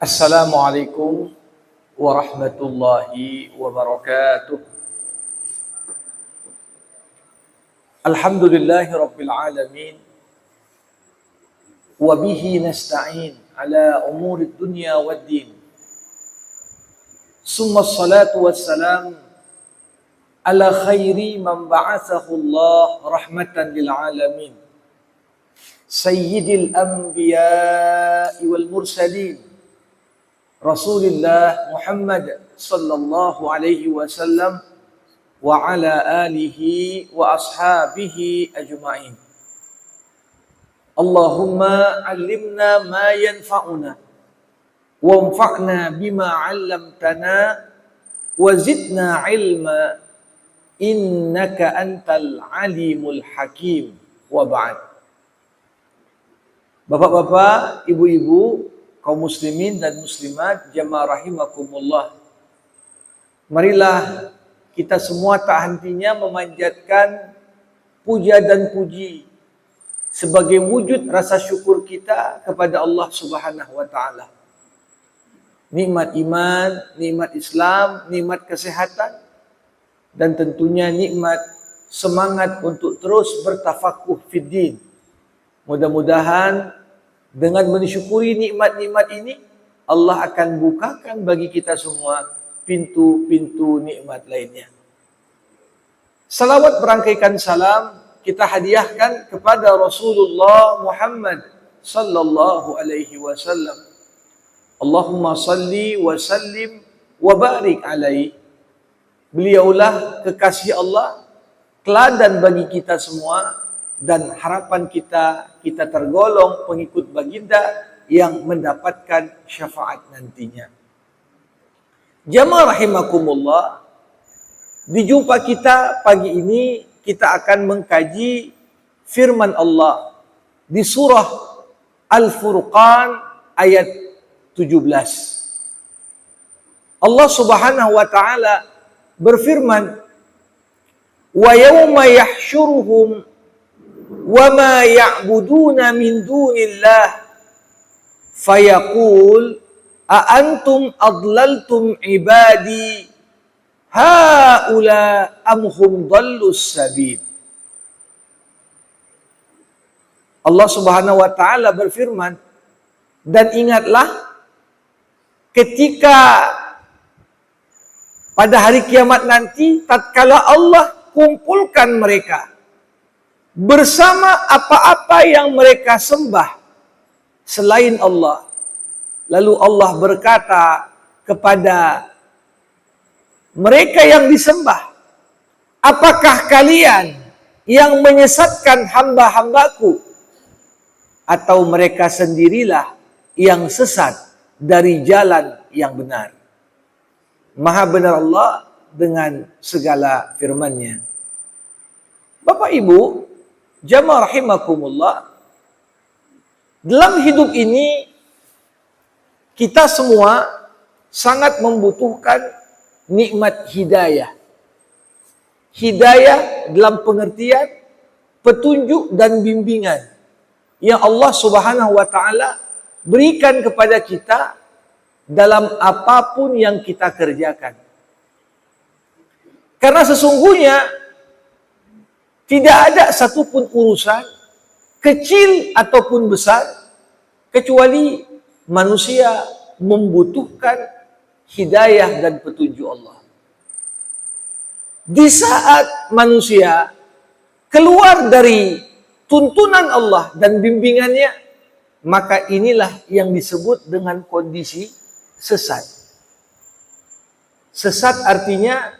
Assalamualaikum warahmatullahi wabarakatuh. Alhamdulillahi rabbil alamin. Wa bihi nasta'in ala umuri dunya wad din. Summa salatu wassalam ala khairi man ba'athahu Allah rahmatan lil alamin. Sayyidil anbiya'i wal mursalin. Rasulullah Muhammad sallallahu alaihi wasallam wa ala alihi wa ashabihi ajma'in. Allahumma allimna ma yanfa'una wanfa'na bima 'allamtana wa zidna ilma innaka antal alimul hakim wa ba'd. Bapak-bapak, ibu-ibu, kaum muslimin dan muslimat, jamaah rahimakumullah. Marilah kita semua tak hentinya memanjatkan puja dan puji sebagai wujud rasa syukur kita kepada Allah Subhanahu wa taala. Nikmat iman, nikmat Islam, nikmat kesehatan, dan tentunya nikmat semangat untuk terus bertafakuh fiddin. Mudah-mudahan dengan mensyukuri nikmat-nikmat ini, Allah akan bukakan bagi kita semua pintu-pintu nikmat lainnya. Salawat berangkaikan salam kita hadiahkan kepada Rasulullah Muhammad sallallahu alaihi wasallam. Allahumma salli wa sallim wa barik alaihi. Beliaulah kekasih Allah, teladan bagi kita semua, dan harapan kita tergolong pengikut baginda yang mendapatkan syafaat nantinya. Jamaah rahimakumullah, di jumpa kita pagi ini kita akan mengkaji firman Allah di surah Al-Furqan ayat 17. Allah Subhanahu wa taala berfirman, "Wa yauma yahsyuruhum وَمَا يَعْبُدُونَ مِنْ دُونِ اللَّهِ فَيَقُولُ أَأَنْتُمْ أَضْلَلْتُمْ عِبَادِي هَؤُلَاءِ أَمْ هُمْ ضَلُّوا السَّبِيلَ." Allah Subhanahu wa taala berfirman, dan ingatlah ketika pada hari kiamat nanti, tatkala Allah kumpulkan mereka bersama apa-apa yang mereka sembah selain Allah. Lalu Allah berkata kepada mereka yang disembah, apakah kalian yang menyesatkan hamba-hambaku, atau mereka sendirilah yang sesat dari jalan yang benar? Maha benar Allah dengan segala firman-Nya. Bapak Ibu, jamaah rahimakumullah, dalam hidup ini kita semua sangat membutuhkan nikmat hidayah. Hidayah dalam pengertian petunjuk dan bimbingan yang Allah Subhanahu wa taala berikan kepada kita dalam apapun yang kita kerjakan. Karena sesungguhnya tidak ada satupun urusan, kecil ataupun besar, kecuali manusia membutuhkan hidayah dan petunjuk Allah. Di saat manusia keluar dari tuntunan Allah dan bimbingannya, maka inilah yang disebut dengan kondisi sesat. Sesat artinya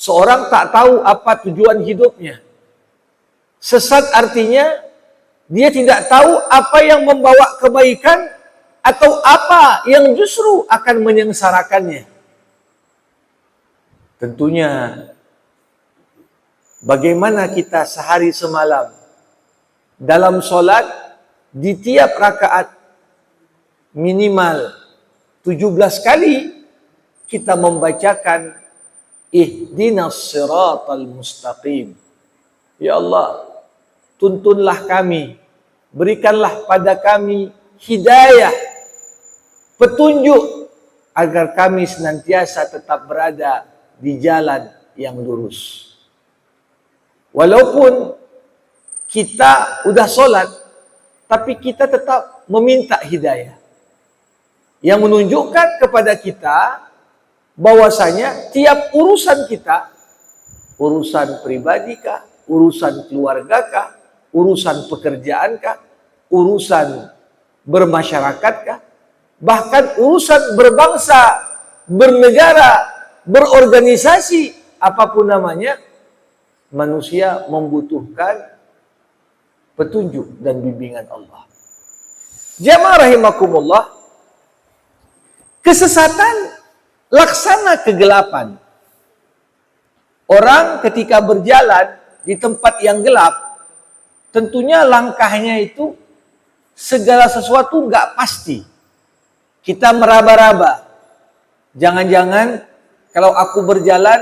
seorang tak tahu apa tujuan hidupnya. Sesat artinya dia tidak tahu apa yang membawa kebaikan atau apa yang justru akan menyengsarakannya. Tentunya bagaimana kita sehari semalam dalam sholat, di tiap rakaat minimal 17 kali kita membacakan ihdinas siratal mustaqim. Ya Allah, tuntunlah kami, berikanlah pada kami hidayah petunjuk agar kami senantiasa tetap berada di jalan yang lurus. Walaupun kita udah sholat, tapi kita tetap meminta hidayah. Yang menunjukkan kepada kita bahwasanya tiap urusan kita, urusan pribadi kah, urusan keluarga kah, urusan pekerjaan kah, urusan bermasyarakat kah, bahkan urusan berbangsa, bernegara, berorganisasi, apapun namanya, manusia membutuhkan petunjuk dan bimbingan Allah. Jamaah rahimakumullah, kesesatan laksana kegelapan. Orang ketika berjalan di tempat yang gelap, tentunya langkahnya itu segala sesuatu nggak pasti. Kita meraba-raba. Jangan-jangan kalau aku berjalan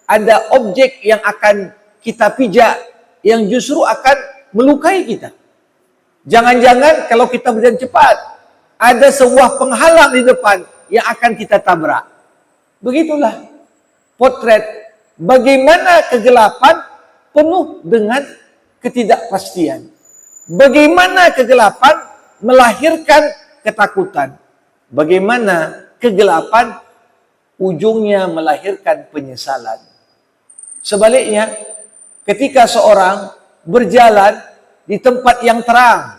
ada objek yang akan kita pijak yang justru akan melukai kita. Jangan-jangan kalau kita berjalan cepat ada sebuah penghalang di depan yang akan kita tabrak. Begitulah potret bagaimana kegelapan penuh dengan ketidakpastian. Bagaimana kegelapan melahirkan ketakutan. Bagaimana kegelapan ujungnya melahirkan penyesalan. Sebaliknya, ketika seorang berjalan di tempat yang terang,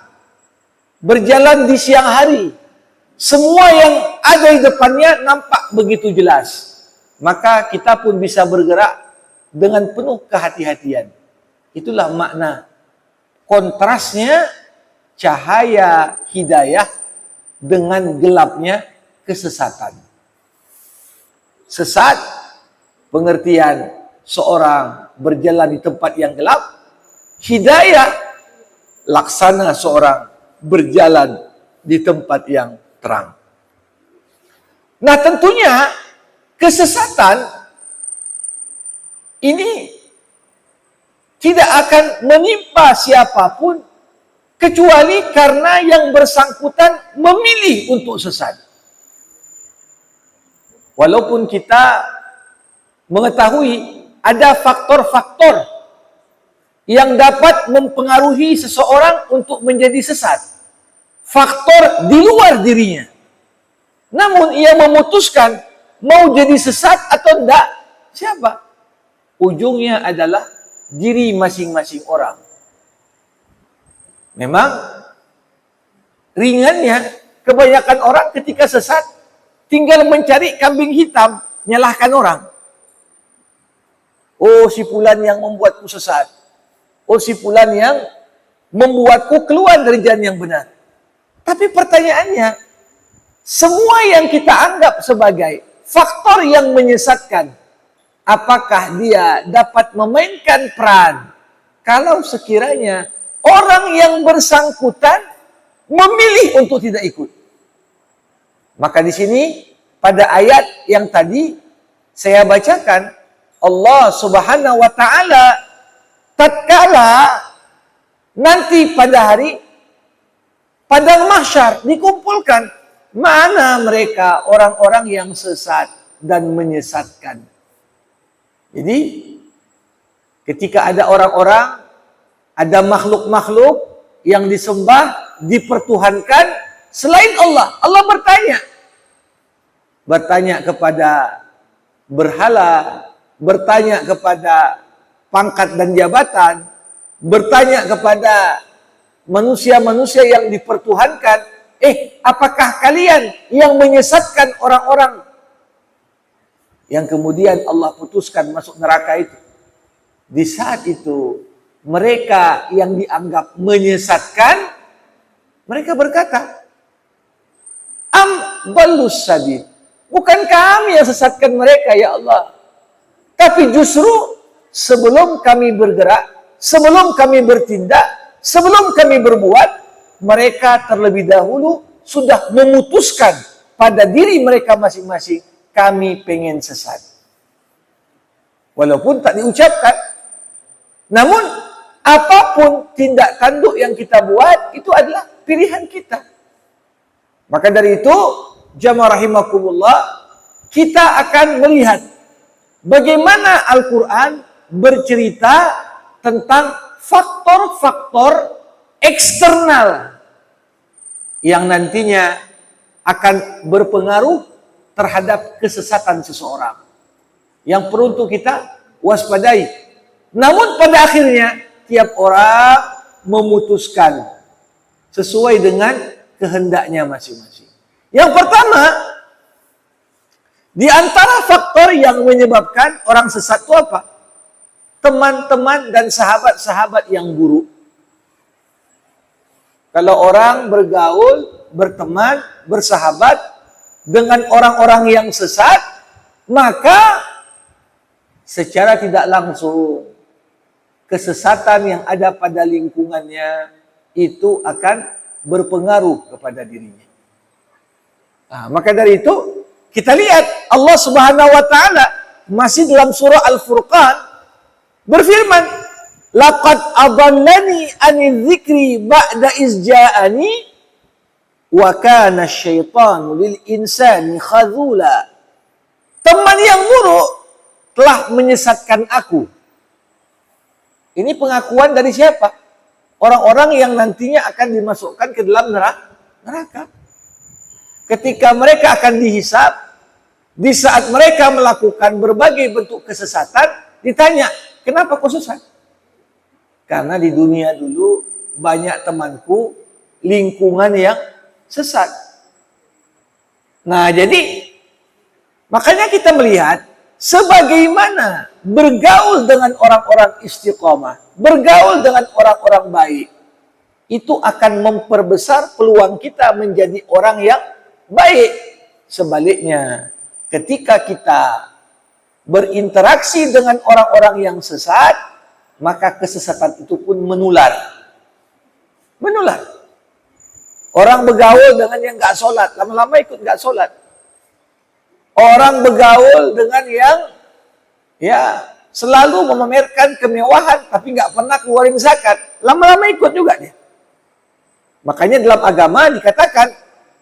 berjalan di siang hari, semua yang ada di depannya nampak begitu jelas, maka kita pun bisa bergerak dengan penuh kehati-hatian. Itulah makna kontrasnya cahaya hidayah dengan gelapnya kesesatan. Sesat, pengertian seorang berjalan di tempat yang gelap. Hidayah, laksana seorang berjalan di tempat yang terang. Nah, tentunya kesesatan ini tidak akan menimpa siapapun kecuali karena yang bersangkutan memilih untuk sesat. Walaupun kita mengetahui ada faktor-faktor yang dapat mempengaruhi seseorang untuk menjadi sesat. Faktor di luar dirinya. Namun ia memutuskan mau jadi sesat atau enggak, siapa? Ujungnya adalah diri masing-masing orang. Memang ringannya kebanyakan orang ketika sesat tinggal mencari kambing hitam, nyalahkan orang. Oh, si fulan yang membuatku sesat. Oh, si fulan yang membuatku keluar dari jalan yang benar. Tapi pertanyaannya, semua yang kita anggap sebagai faktor yang menyesatkan, apakah dia dapat memainkan peran kalau sekiranya orang yang bersangkutan memilih untuk tidak ikut? Maka di sini pada ayat yang tadi saya bacakan, Allah Subhanahu wa taala tatkala nanti pada hari padang mahsyar dikumpulkan, mana mereka orang-orang yang sesat dan menyesatkan. Jadi ketika ada orang-orang, ada makhluk-makhluk yang disembah, dipertuhankan selain Allah. Allah bertanya kepada berhala, bertanya kepada pangkat dan jabatan, bertanya kepada manusia-manusia yang dipertuhankan, apakah kalian yang menyesatkan orang-orang yang kemudian Allah putuskan masuk neraka itu? Di saat itu mereka yang dianggap menyesatkan, mereka berkata, am balus sabil, bukan kami yang sesatkan mereka ya Allah, tapi justru sebelum kami bergerak, sebelum kami bertindak, sebelum kami berbuat, mereka terlebih dahulu sudah memutuskan pada diri mereka masing-masing, kami pengen sesat. Walaupun tak diucapkan, namun apapun tindak tanduk yang kita buat, itu adalah pilihan kita. Maka dari itu, jamaah rahimakumullah, kita akan melihat bagaimana Al-Quran bercerita tentang faktor-faktor eksternal yang nantinya akan berpengaruh terhadap kesesatan seseorang yang perlu untuk kita waspadai. Namun pada akhirnya tiap orang memutuskan sesuai dengan kehendaknya masing-masing. Yang pertama, di antara faktor yang menyebabkan orang sesat itu apa? Teman-teman dan sahabat-sahabat yang buruk. Kalau orang bergaul, berteman, bersahabat dengan orang-orang yang sesat, maka secara tidak langsung kesesatan yang ada pada lingkungannya itu akan berpengaruh kepada dirinya. Nah, maka dari itu kita lihat Allah Subhanahu wa taala masih dalam surah Al-Furqan berfirman, laqad adallani anil dzikri ba'da iz ja'ani wa kana asyaitanu lil insani khadzula. Teman yang buruk telah menyesatkan aku. Ini pengakuan dari siapa? Orang-orang yang nantinya akan dimasukkan ke dalam neraka. Ketika mereka akan dihisab, di saat mereka melakukan berbagai bentuk kesesatan, ditanya, kenapa kau sesat? Karena di dunia dulu banyak temanku lingkungan yang sesat. Nah, jadi makanya kita melihat sebagaimana bergaul dengan orang-orang istiqomah, bergaul dengan orang-orang baik, itu akan memperbesar peluang kita menjadi orang yang baik. Sebaliknya, ketika kita berinteraksi dengan orang-orang yang sesat, maka kesesatan itu pun menular. Menular. Orang bergaul dengan yang nggak sholat, lama-lama ikut nggak sholat. Orang bergaul dengan yang selalu memamerkan kemewahan, tapi nggak pernah keluarin zakat, lama-lama ikut juga dia. Makanya dalam agama dikatakan,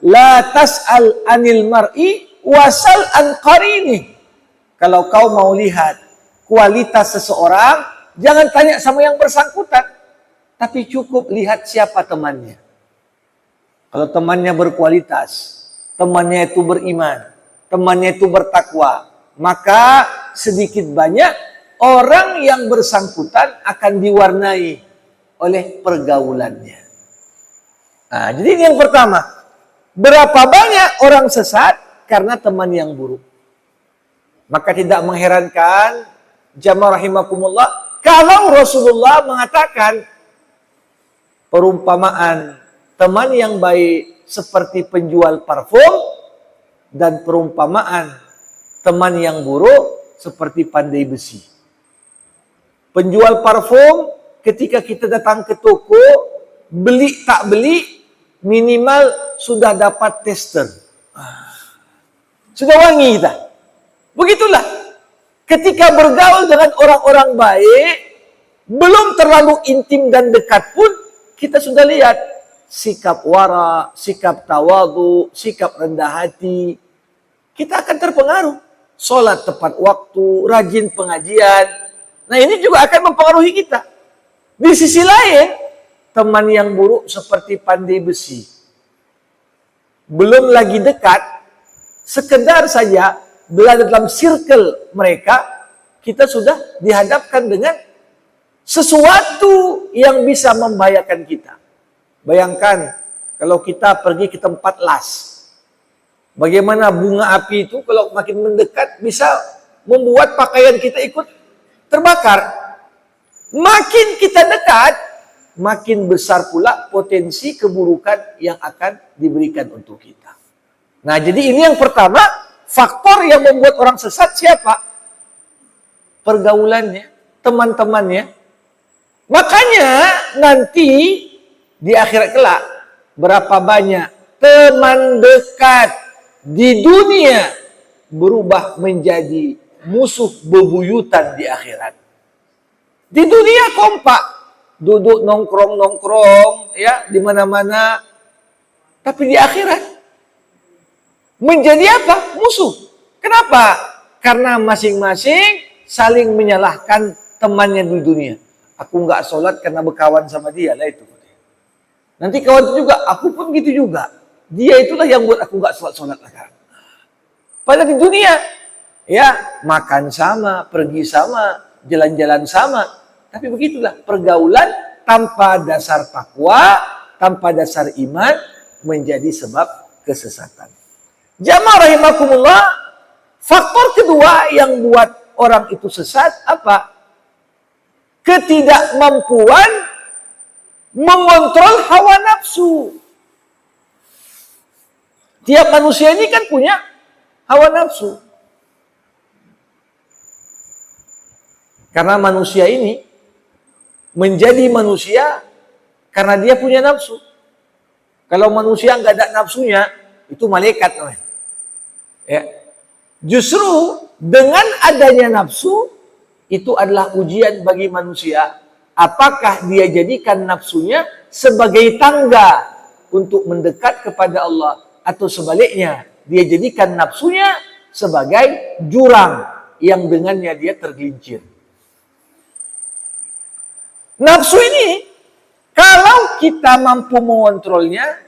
la tas'al anil mar'i wasal an qarini. Kalau kau mau lihat kualitas seseorang, jangan tanya sama yang bersangkutan, tapi cukup lihat siapa temannya. Kalau temannya berkualitas, temannya itu beriman, temannya itu bertakwa, maka sedikit banyak orang yang bersangkutan akan diwarnai oleh pergaulannya. Nah, jadi ini yang pertama. Berapa banyak orang sesat karena teman yang buruk. Maka tidak mengherankan, jamaah rahimakumullah, kalau Rasulullah mengatakan perumpamaan teman yang baik seperti penjual parfum dan perumpamaan teman yang buruk seperti pandai besi. Penjual parfum ketika kita datang ke toko, beli tak beli, minimal sudah dapat tester. Sudah wangi kita. Begitulah. Ketika bergaul dengan orang-orang baik, belum terlalu intim dan dekat pun, kita sudah lihat sikap wara, sikap tawadu, sikap rendah hati. Kita akan terpengaruh. Sholat tepat waktu, rajin pengajian. Nah, ini juga akan mempengaruhi kita. Di sisi lain, teman yang buruk seperti pandai besi. Belum lagi dekat, sekedar saja berada dalam circle mereka, kita sudah dihadapkan dengan sesuatu yang bisa membahayakan kita. Bayangkan, kalau kita pergi ke tempat las. Bagaimana bunga api itu kalau makin mendekat bisa membuat pakaian kita ikut terbakar. Makin kita dekat, makin besar pula potensi keburukan yang akan diberikan untuk kita. Nah, jadi ini yang pertama, faktor yang membuat orang sesat siapa? Pergaulannya, teman-temannya. Makanya nanti di akhirat kelak, berapa banyak teman dekat di dunia berubah menjadi musuh bebuyutan di akhirat. Di dunia kompak, duduk nongkrong-nongkrong ya di mana-mana. Tapi di akhirat menjadi apa? Musuh. Kenapa? Karena masing-masing saling menyalahkan temannya di dunia. Aku nggak sholat karena berkawan sama dia lah itu. Nanti kawan itu juga, aku pun gitu juga. Dia itulah yang buat aku nggak sholat lah kan. Padahal di dunia, ya makan sama, pergi sama, jalan-jalan sama. Tapi begitulah pergaulan tanpa dasar takwa, tanpa dasar iman menjadi sebab kesesatan. Jamaah rahimakumullah, faktor kedua yang buat orang itu sesat apa? Ketidakmampuan mengontrol hawa nafsu. Tiap manusia ini kan punya hawa nafsu. Karena manusia ini menjadi manusia karena dia punya nafsu. Kalau manusia nggak ada nafsunya, itu malaikat namanya. Ya. Justru dengan adanya nafsu, itu adalah ujian bagi manusia. Apakah dia jadikan nafsunya sebagai tangga untuk mendekat kepada Allah, atau sebaliknya dia jadikan nafsunya sebagai jurang yang dengannya dia tergelincir. Nafsu ini kalau kita mampu mengontrolnya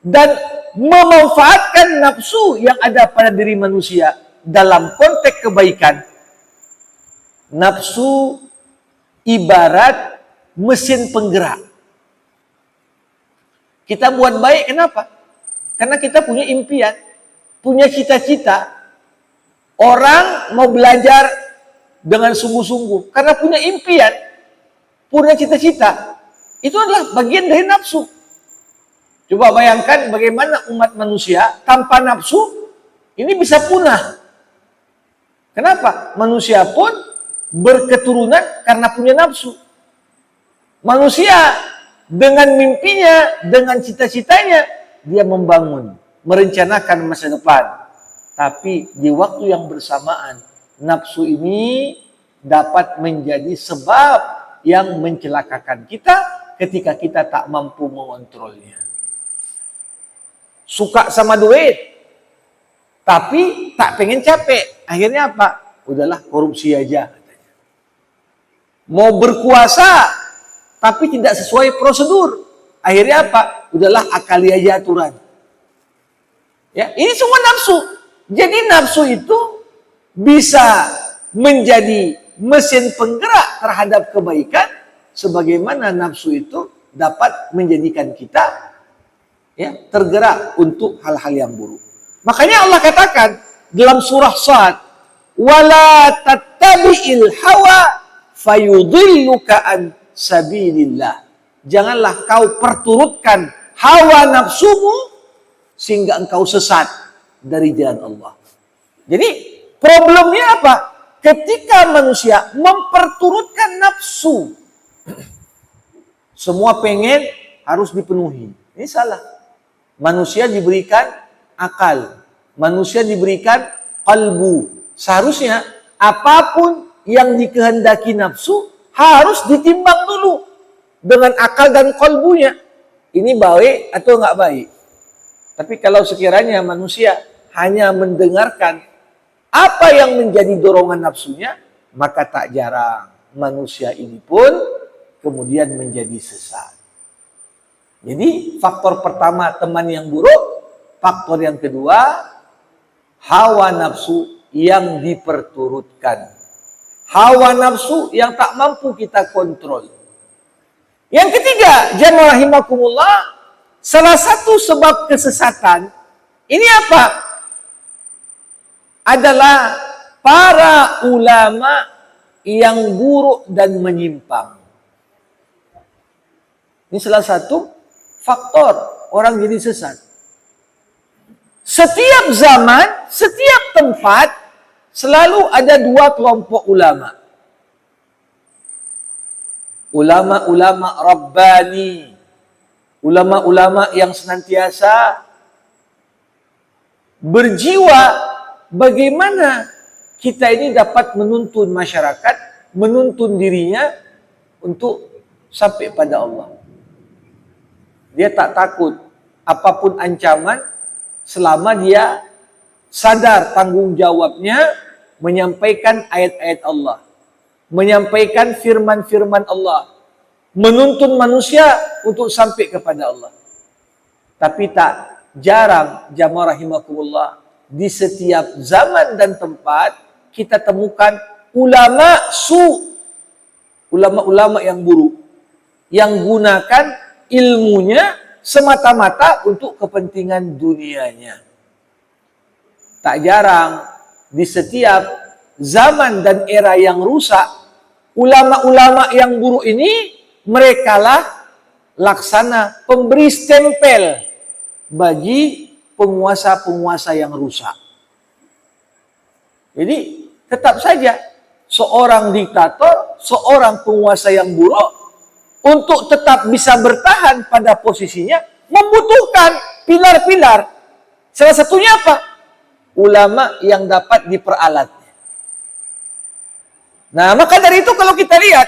dan memanfaatkan nafsu yang ada pada diri manusia dalam konteks kebaikan, nafsu ibarat mesin penggerak. Kita buat baik kenapa? Karena kita punya impian, punya cita-cita. Orang mau belajar dengan sungguh-sungguh karena punya impian, punya cita-cita. Itu adalah bagian dari nafsu. Coba bayangkan bagaimana umat manusia tanpa nafsu ini bisa punah. Kenapa? Manusia pun berketurunan karena punya nafsu. Manusia dengan mimpinya, dengan cita-citanya, dia membangun, merencanakan masa depan. Tapi di waktu yang bersamaan, nafsu ini dapat menjadi sebab yang mencelakakan kita ketika kita tak mampu mengontrolnya. Suka sama duit, tapi tak pengen capek. Akhirnya apa? Udahlah korupsi aja. Mau berkuasa, tapi tidak sesuai prosedur. Akhirnya apa? Udahlah akali aja aturan. Ya, ini semua nafsu. Jadi nafsu itu bisa menjadi mesin penggerak terhadap kebaikan, sebagaimana nafsu itu dapat menjadikan kita ya tergerak untuk hal-hal yang buruk. Makanya Allah katakan dalam surah Shad, wala tattabi'il hawa fayudilluka an sabilillah. Janganlah kau perturutkan hawa nafsumu sehingga engkau sesat dari jalan Allah. Jadi problemnya apa? Ketika manusia memperturutkan nafsu, semua pengen harus dipenuhi. Ini salah. Manusia diberikan akal, manusia diberikan qalbu. Seharusnya apapun yang dikehendaki nafsu harus ditimbang dulu dengan akal dan qalbunya. Ini baik atau enggak baik? Tapi kalau sekiranya manusia hanya mendengarkan apa yang menjadi dorongan nafsunya, maka tak jarang manusia ini pun kemudian menjadi sesat. Jadi faktor pertama teman yang buruk, faktor yang kedua hawa nafsu yang diperturutkan. Hawa nafsu yang tak mampu kita kontrol. Yang ketiga, jamaah rahimakumullah, salah satu sebab kesesatan ini apa? Adalah para ulama yang buruk dan menyimpang. Ini salah satu faktor orang jadi sesat. Setiap zaman, setiap tempat selalu ada dua kelompok ulama. Ulama-ulama Rabbani, ulama-ulama yang senantiasa berjiwa bagaimana kita ini dapat menuntun masyarakat, menuntun dirinya untuk sampai pada Allah. Dia tak takut apapun ancaman selama dia sadar tanggung jawabnya menyampaikan ayat-ayat Allah, menyampaikan firman-firman Allah, menuntun manusia untuk sampai kepada Allah. Tapi tak jarang jamaah rahimakumullah, di setiap zaman dan tempat kita temukan ulama ulama-ulama yang buruk, yang gunakan ilmunya semata-mata untuk kepentingan dunianya. Tak jarang di setiap zaman dan era yang rusak, ulama-ulama yang buruk ini merekalah laksana pemberi stempel bagi penguasa-penguasa yang rusak. Jadi tetap saja seorang diktator, seorang penguasa yang buruk, untuk tetap bisa bertahan pada posisinya membutuhkan pilar-pilar. Salah satunya apa? Ulama yang dapat diperalat. Nah, maka dari itu kalau kita lihat,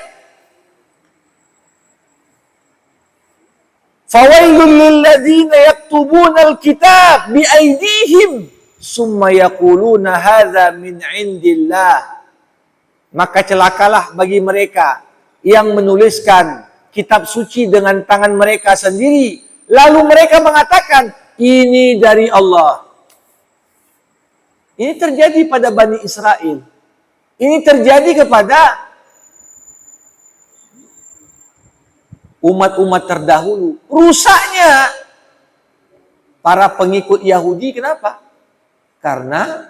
fawailul lilladzina yaktubuna alkitab biaydihim summa yaquluna hadza min indillah. Maka celakalah bagi mereka yang menuliskan kitab suci dengan tangan mereka sendiri, lalu mereka mengatakan ini dari Allah. Ini terjadi pada Bani Israel. Ini terjadi kepada umat-umat terdahulu. Rusaknya para pengikut Yahudi, kenapa? Karena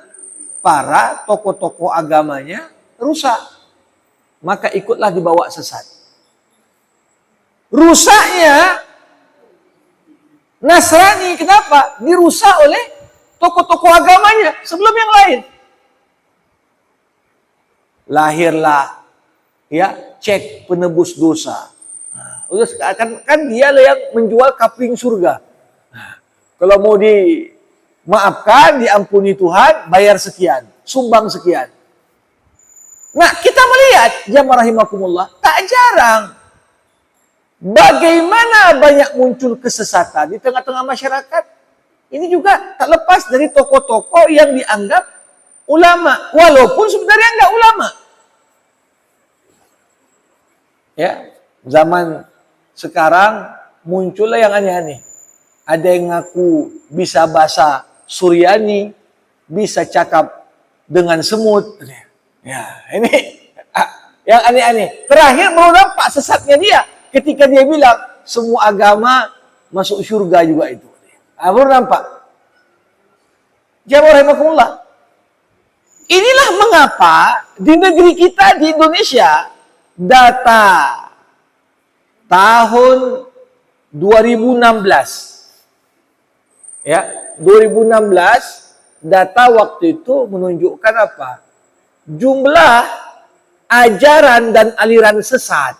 para tokoh-tokoh agamanya rusak. Maka ikutlah dibawa sesat. Rusaknya Nasrani, kenapa? Dirusak oleh tokoh-tokoh agamanya sebelum yang lain. Lahirlah cek penebus dosa. Kan dia yang menjual kapling surga. Kalau mau dimaafkan, diampuni Tuhan, bayar sekian, sumbang sekian. Nah, kita melihat jamaah rahimakumullah, tak jarang bagaimana banyak muncul kesesatan di tengah-tengah masyarakat. Ini juga tak lepas dari tokoh-tokoh yang dianggap ulama, walaupun sebenarnya enggak ulama. Ya, zaman sekarang muncullah yang aneh-aneh. Ada yang ngaku bisa bahasa Suryani, bisa cakap dengan semut. Ya, ini yang aneh-aneh. Terakhir baru nampak sesatnya dia ketika dia bilang semua agama masuk surga juga itu. Baru nampak. Jamaah rahimakumullah. Inilah mengapa di negeri kita di Indonesia data tahun 2016 data waktu itu menunjukkan apa? Jumlah ajaran dan aliran sesat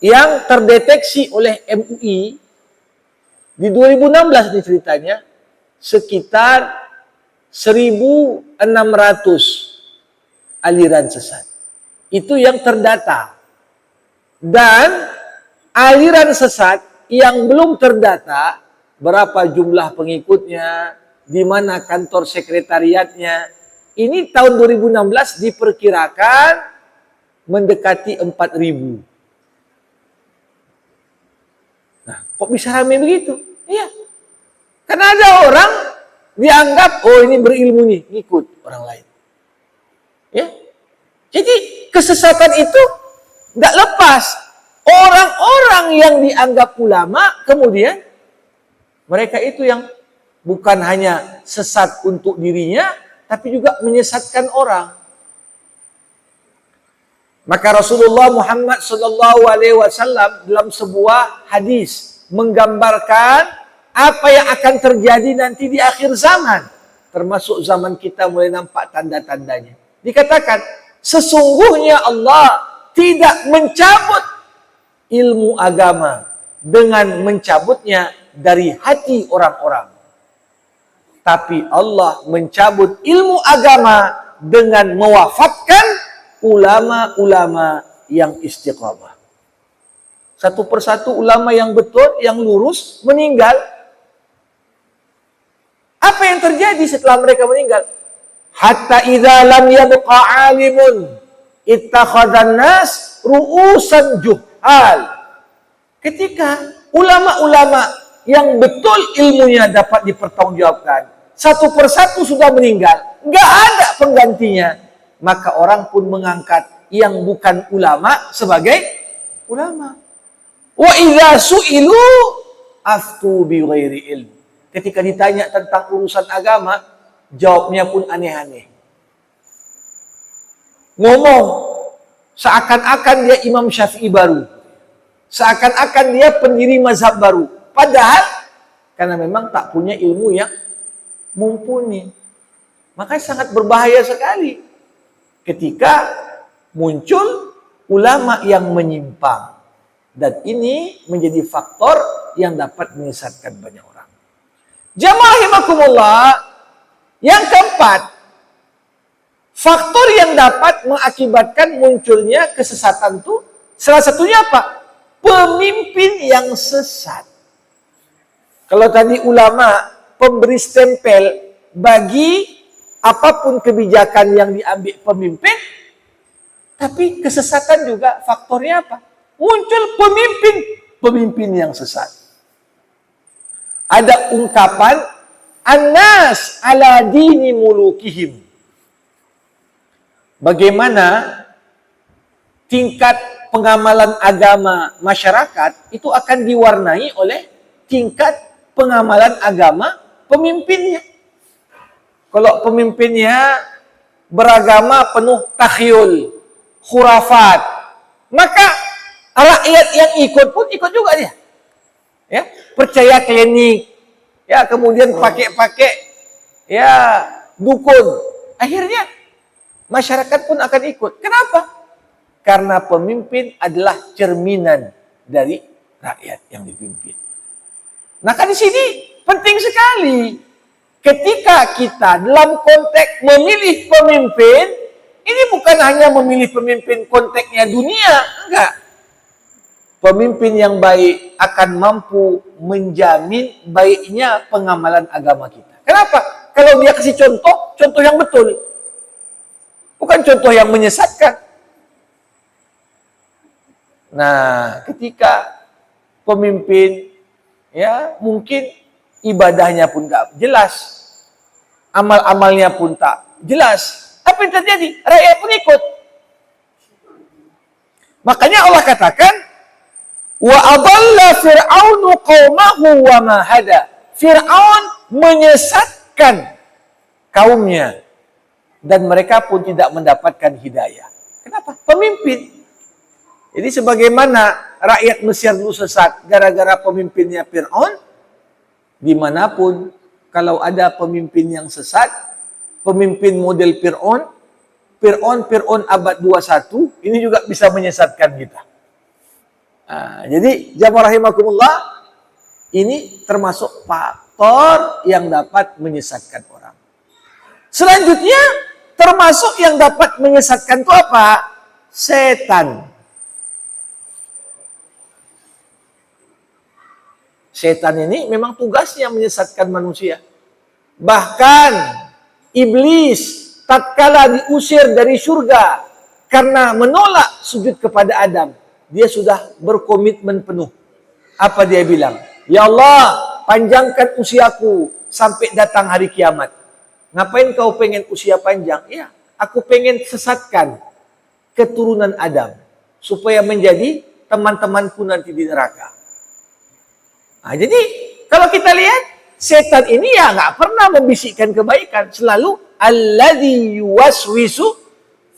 yang terdeteksi oleh MUI di 2016 ini ceritanya sekitar 1.600 aliran sesat. Itu yang terdata. Dan aliran sesat yang belum terdata, berapa jumlah pengikutnya, di mana kantor sekretariatnya, ini tahun 2016 diperkirakan mendekati 4.000. Nah, kok bisa ramai begitu? Iya. Karena ada orang dianggap, oh ini berilmu nih, ngikut orang lain. Ya. Jadi kesesatan itu tidak lepas. Orang-orang yang dianggap ulama, kemudian mereka itu yang bukan hanya sesat untuk dirinya, tapi juga menyesatkan orang. Maka Rasulullah Muhammad SAW dalam sebuah hadis menggambarkan apa yang akan terjadi nanti di akhir zaman. Termasuk zaman kita mulai nampak tanda-tandanya. Dikatakan, sesungguhnya Allah tidak mencabut ilmu agama dengan mencabutnya dari hati orang-orang. Tapi Allah mencabut ilmu agama dengan mewafatkan ulama-ulama yang istiqamah. Satu persatu ulama yang betul, yang lurus, meninggal. Apa yang terjadi setelah mereka meninggal? Hatta idza lam yabqa 'alimun ittakhadhan nas ru'usan juhal. Ketika ulama-ulama yang betul ilmunya dapat dipertanggungjawabkan, satu persatu sudah meninggal, nggak ada penggantinya, maka orang pun mengangkat yang bukan ulama sebagai ulama. Wa idza su'ilu aftu bi ghairi ilm. Ketika ditanya tentang urusan agama, jawabnya pun aneh-aneh. Ngomong seakan-akan dia Imam Syafi'i baru. Seakan-akan dia pendiri mazhab baru. Padahal karena memang tak punya ilmu yang mumpuni. Makanya sangat berbahaya sekali ketika muncul ulama yang menyimpang. Dan ini menjadi faktor yang dapat menyesatkan banyak orang. Jamaah rahimakumullah, yang keempat, faktor yang dapat mengakibatkan munculnya kesesatan itu salah satunya apa? Pemimpin yang sesat. Kalau tadi ulama pemberi stempel bagi apapun kebijakan yang diambil pemimpin, tapi kesesatan juga faktornya apa? Muncul pemimpin yang sesat. Ada ungkapan An-nas ala dini mulukihim. Bagaimana tingkat pengamalan agama masyarakat itu akan diwarnai oleh tingkat pengamalan agama pemimpinnya. Kalau pemimpinnya beragama penuh takhyul, khurafat, maka rakyat yang ikut pun ikut juga dia. Ya, percaya klinik, ya kemudian pakai ya dukun. Akhirnya masyarakat pun akan ikut. Kenapa? Karena pemimpin adalah cerminan dari rakyat yang dipimpin. Maka di sini penting sekali ketika kita dalam konteks memilih pemimpin, ini bukan hanya memilih pemimpin konteksnya dunia, enggak. Pemimpin yang baik akan mampu menjamin baiknya pengamalan agama kita. Kenapa? Kalau dia kasih contoh yang betul. Bukan contoh yang menyesatkan. Nah, ketika pemimpin ya mungkin ibadahnya pun tak jelas, amal-amalnya pun tak jelas, apa yang terjadi? Rakyat pun ikut. Makanya Allah katakan, wa adalla fir'aunu qaumahu wa ma hada. Fir'aun menyesatkan kaumnya dan mereka pun tidak mendapatkan hidayah. Kenapa? Pemimpin. Jadi sebagaimana rakyat Mesir dulu sesat gara-gara pemimpinnya Fir'aun, dimanapun kalau ada pemimpin yang sesat, pemimpin model Fir'aun abad 21, ini juga bisa menyesatkan kita. Nah, jadi jamaah rahimakumullah, ini termasuk faktor yang dapat menyesatkan orang. Selanjutnya, termasuk yang dapat menyesatkan itu apa? Setan. Setan ini memang tugasnya menyesatkan manusia. Bahkan iblis tatkala diusir dari surga karena menolak sujud kepada Adam, dia sudah berkomitmen penuh. Apa dia bilang? Ya Allah, panjangkan usiaku sampai datang hari kiamat. Ngapain kau pengen usia panjang? Ya, aku pengen sesatkan keturunan Adam supaya menjadi teman-temanku nanti di neraka. Nah, jadi kalau kita lihat setan ini ya nggak pernah membisikkan kebaikan, selalu alladzi yuwaswisu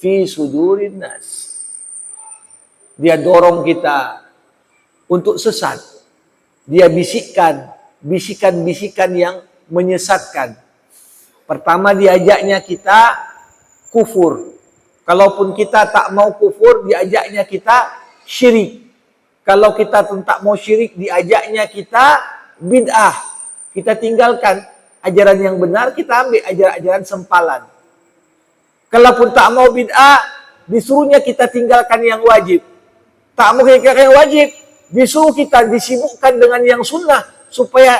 fi sudurin nas. Dia dorong kita untuk sesat. Dia bisikkan bisikan-bisikan yang menyesatkan. Pertama diajaknya kita kufur. Kalaupun kita tak mau kufur, diajaknya kita syirik. Kalau kita tak mau syirik, diajaknya kita bid'ah. Kita tinggalkan ajaran yang benar, kita ambil ajaran-ajaran sempalan. Kalaupun tak mau bid'ah, disuruhnya kita tinggalkan yang wajib. Tak mau tinggalkan yang wajib, disuruh kita disibukkan dengan yang sunnah supaya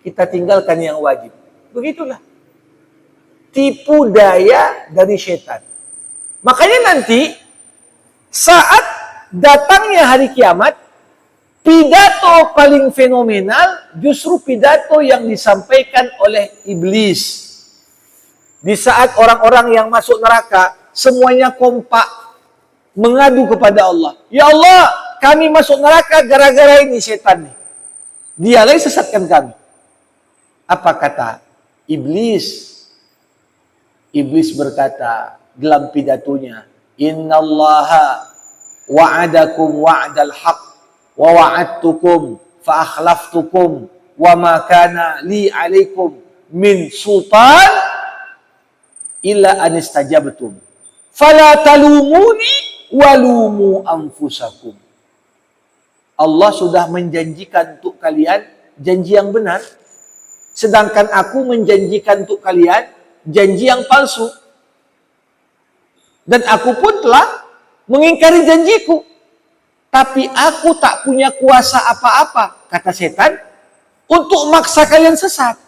kita tinggalkan yang wajib. Begitulah. Tipu daya dari setan. Makanya nanti saat datangnya hari kiamat, pidato paling fenomenal justru pidato yang disampaikan oleh iblis. Di saat orang-orang yang masuk neraka semuanya kompak mengadu kepada Allah. Ya Allah, kami masuk neraka gara-gara ini setan nih. Dialah yang sesatkan kami. Apa kata iblis? Iblis berkata dalam pidatonya, Innallaha wa'adakum wa'dal haq wa wa'adtukum fa akhlaftukum wa ma kana li alaikum min sultan illa anistajabtum fala talumuni walumu anfusakum. Allah sudah menjanjikan untuk kalian janji yang benar, sedangkan aku menjanjikan untuk kalian janji yang palsu. Dan aku pun telah mengingkari janjiku. Tapi aku tak punya kuasa apa-apa, kata setan, untuk maksa kalian sesat.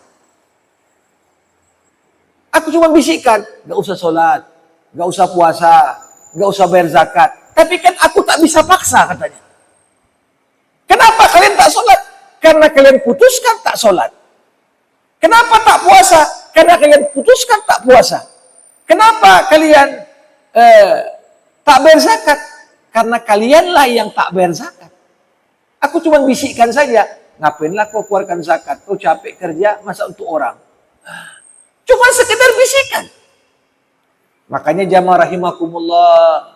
Aku cuma bisikkan, gak usah sholat, gak usah puasa, gak usah bayar zakat. Tapi kan aku tak bisa paksa, katanya. Kenapa kalian tak sholat? Karena kalian putuskan tak sholat. Kenapa tak puasa? Karena kalian putuskan tak puasa. Kenapa kalian tak bayar zakat? Karena kalianlah yang tak bayar zakat. Aku cuma bisikkan saja. Ngapainlah kau keluarkan zakat? Kau capek kerja, masa untuk orang? Cuma sekedar bisikan. Makanya jamaah rahimakumullah,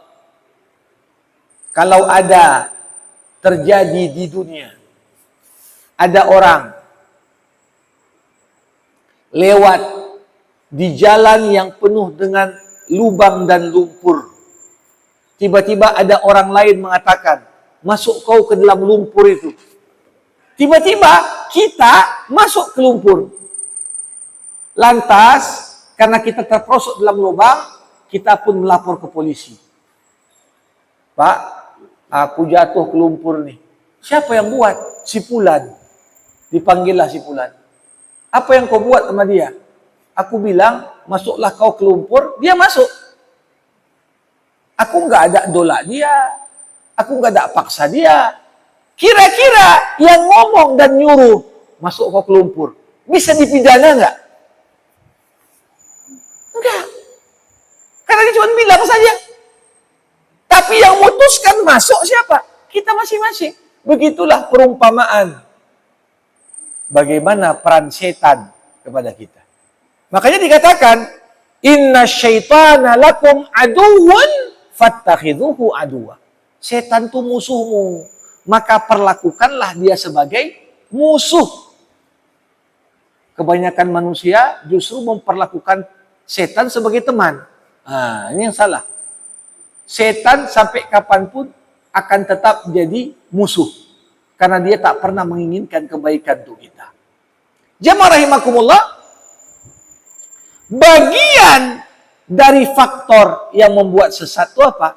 kalau ada terjadi di dunia, ada orang lewat di jalan yang penuh dengan lubang dan lumpur. Tiba-tiba ada orang lain mengatakan, masuk kau ke dalam lumpur itu. Tiba-tiba kita masuk ke lumpur. Lantas, karena kita terperosok dalam lubang, kita pun melapor ke polisi. Pak, aku jatuh ke lumpur nih. Siapa yang buat? Si Fulan. Dipanggillah si Fulan. Apa yang kau buat sama dia? Aku bilang, masuklah kau ke lumpur, dia masuk. Aku nggak ada dolak dia. Aku nggak ada paksa dia. Kira-kira yang ngomong dan nyuruh masuk kau ke lumpur, bisa dipidana nggak? Enggak. Karena dia cuma bilang saja. Tapi yang memutuskan masuk siapa? Kita masing-masing. Begitulah perumpamaan. Bagaimana peran setan kepada kita. Makanya dikatakan, Inna syaitana lakum aduwan fattakhidhuhu aduwa. Setan itu musuhmu. Maka perlakukanlah dia sebagai musuh. Kebanyakan manusia justru memperlakukan setan sebagai teman. Nah, ini yang salah. Setan sampai kapanpun akan tetap jadi musuh. Karena dia tak pernah menginginkan kebaikan untuk kita. Jamaah rahimakumullah, bagian dari faktor yang membuat sesat itu apa?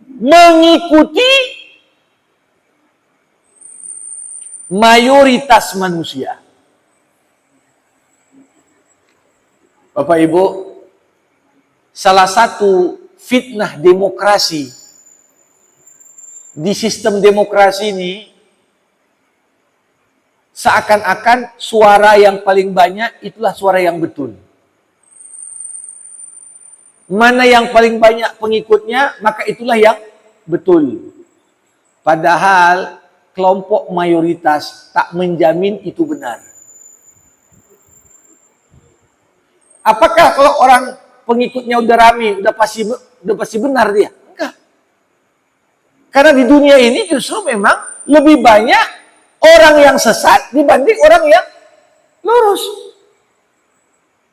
Mengikuti mayoritas manusia. Bapak Ibu, salah satu fitnah demokrasi di sistem demokrasi ini, seakan-akan suara yang paling banyak itulah suara yang betul. Mana yang paling banyak pengikutnya, maka itulah yang betul. Padahal kelompok mayoritas tak menjamin itu benar. Apakah kalau orang pengikutnya udah rame, udah pasti benar dia? Enggak. Karena di dunia ini justru memang lebih banyak orang yang sesat dibanding orang yang lurus.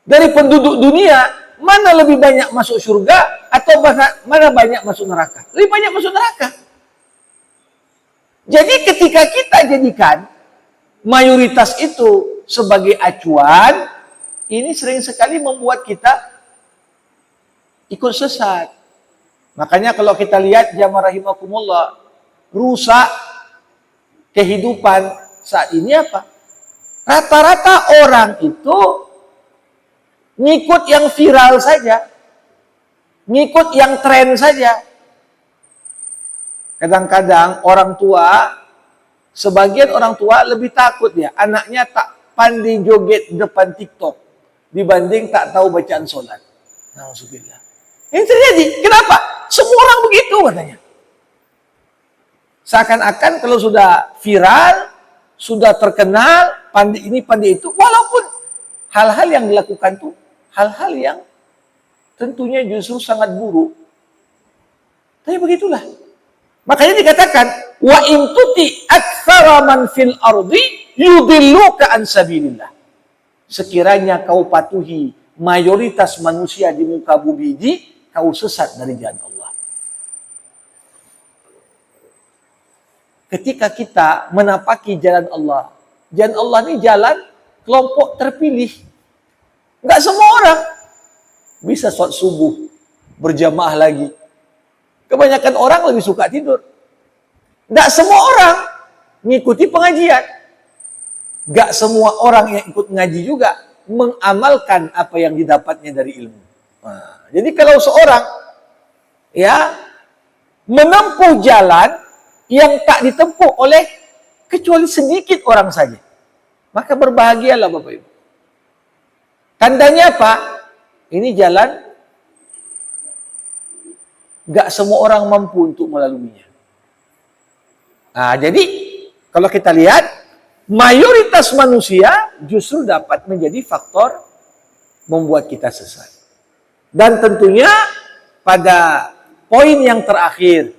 Dari penduduk dunia, mana lebih banyak masuk surga atau mana banyak masuk neraka? Lebih banyak masuk neraka. Jadi ketika kita jadikan mayoritas itu sebagai acuan, ini sering sekali membuat kita ikut sesat. Makanya kalau kita lihat jamaah rahimakumullah, rusak kehidupan saat ini apa? Rata-rata orang itu ngikut yang viral saja, ngikut yang tren saja. Kadang-kadang orang tua, sebagian orang tua lebih takut ya, anaknya tak pandai joget depan TikTok dibanding tak tahu bacaan sholat. Nauzubillah. Ini terjadi. Kenapa? Semua orang begitu katanya. Seakan-akan kalau sudah viral, sudah terkenal, pandai ini pandai itu, walaupun hal-hal yang dilakukan itu hal-hal yang tentunya justru sangat buruk. Tapi begitulah. Makanya dikatakan wa in tuti aktsara man fil ardi yudilluka an sabilillah. Sekiranya kau patuhi mayoritas manusia di muka bumi ini, kau sesat dari jalan Allah. Ketika kita menapaki jalan Allah ini jalan kelompok terpilih. Enggak semua orang bisa sholat subuh berjamaah lagi. Kebanyakan orang lebih suka tidur. Enggak semua orang mengikuti pengajian. Enggak semua orang yang ikut ngaji juga mengamalkan apa yang didapatnya dari ilmu. Nah, jadi kalau seorang ya menempuh jalan yang tak ditempuh oleh kecuali sedikit orang saja, maka berbahagialah Bapak Ibu. Tandanya apa? Ini jalan gak semua orang mampu untuk melaluinya. Nah, jadi kalau kita lihat mayoritas manusia justru dapat menjadi faktor membuat kita sesat. Dan tentunya pada poin yang terakhir,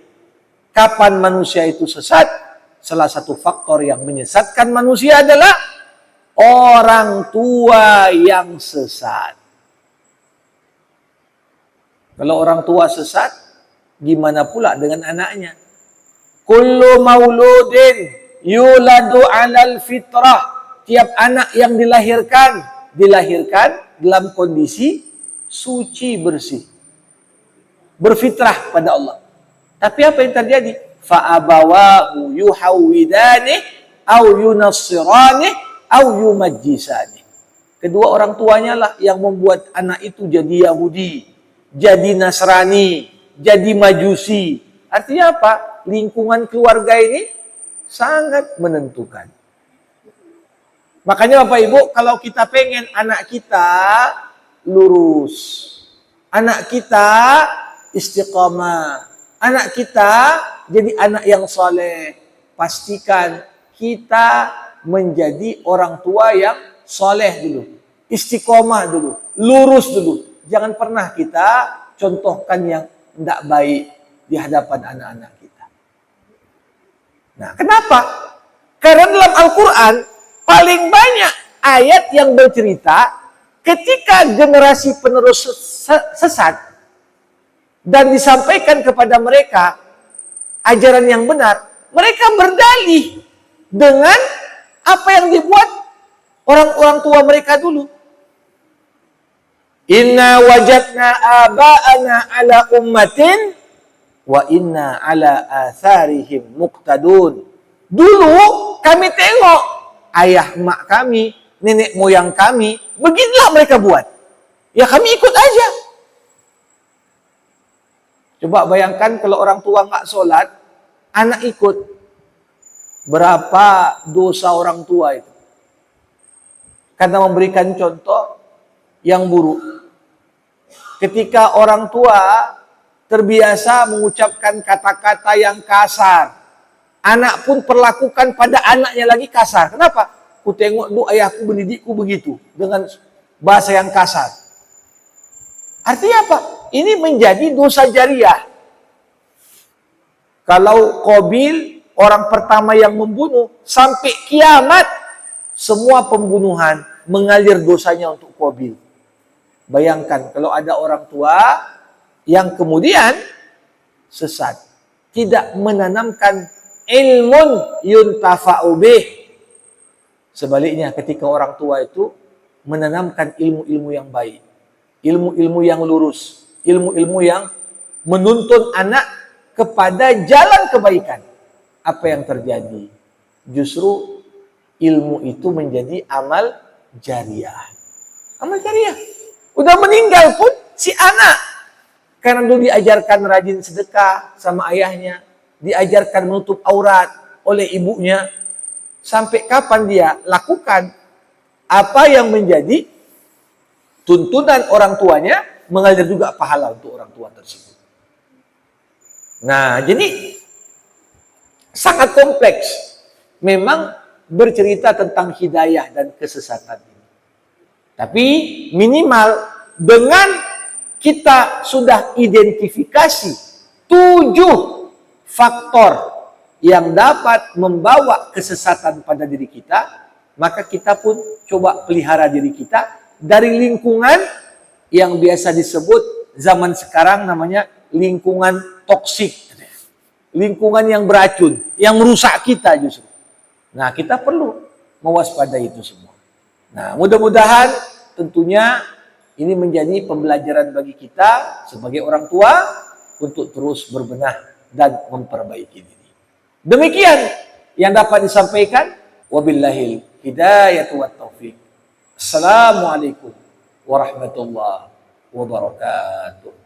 kapan manusia itu sesat? Salah satu faktor yang menyesatkan manusia adalah orang tua yang sesat. Kalau orang tua sesat, gimana pula dengan anaknya? Kullu mauludin yuladu 'alal fitrah. Tiap anak yang dilahirkan dalam kondisi suci bersih. Berfitrah pada Allah. Tapi apa yang terjadi? Fa'abawahu yuhawwidani au yunassirani au yumajjisani. Kedua orang tuanya lah yang membuat anak itu jadi Yahudi, jadi Nasrani, jadi Majusi. Artinya apa? Lingkungan keluarga ini sangat menentukan. Makanya Bapak Ibu, kalau kita pengen anak kita lurus, anak kita istiqamah, anak kita jadi anak yang soleh, pastikan kita menjadi orang tua yang soleh dulu, istiqomah dulu, lurus dulu. Jangan pernah kita contohkan yang tidak baik di hadapan anak-anak kita. Nah, kenapa? Karena dalam Al-Quran paling banyak ayat yang bercerita ketika generasi penerus sesat dan disampaikan kepada mereka ajaran yang benar, mereka berdalih dengan apa yang dibuat orang-orang tua mereka dulu. Inna wajadna aba'ana ala ummatin wa inna ala atharihim muqtadun. Dulu kami tengok ayah mak kami, nenek moyang kami, beginilah mereka buat. Ya kami ikut aja. Coba bayangkan kalau orang tua nggak sholat, anak ikut. Berapa dosa orang tua itu? Karena memberikan contoh yang buruk. Ketika orang tua terbiasa mengucapkan kata-kata yang kasar, anak pun perlakukan pada anaknya lagi kasar. Kenapa? Ku tengok dulu ayahku mendidikku begitu, dengan bahasa yang kasar. Artinya apa? Ini menjadi dosa jariah. Kalau Qabil, orang pertama yang membunuh, sampai kiamat, semua pembunuhan mengalir dosanya untuk Qabil. Bayangkan kalau ada orang tua yang kemudian sesat, tidak menanamkan ilmun yuntafa'u bih. Sebaliknya ketika orang tua itu menanamkan ilmu-ilmu yang baik, ilmu-ilmu yang lurus, ilmu-ilmu yang menuntun anak kepada jalan kebaikan. Apa yang terjadi? Justru ilmu itu menjadi amal jariah. Amal jariah. Udah meninggal pun si anak, karena dulu diajarkan rajin sedekah sama ayahnya, diajarkan menutup aurat oleh ibunya, sampai kapan dia lakukan apa yang menjadi tuntunan orang tuanya, mengalir juga pahala untuk orang tua tersebut. Nah, jadi sangat kompleks. Memang bercerita tentang hidayah dan kesesatan ini. Tapi minimal dengan kita sudah identifikasi 7 faktor yang dapat membawa kesesatan pada diri kita, maka kita pun coba pelihara diri kita dari lingkungan yang biasa disebut zaman sekarang namanya lingkungan toksik. Lingkungan yang beracun, yang merusak kita justru. Nah, kita perlu mewaspadai itu semua. Nah, mudah-mudahan tentunya ini menjadi pembelajaran bagi kita sebagai orang tua untuk terus berbenah dan memperbaiki diri. Demikian yang dapat disampaikan. Wabillahil hidayatu wat taufik. Assalamualaikum warahmatullahi wabarakatuh.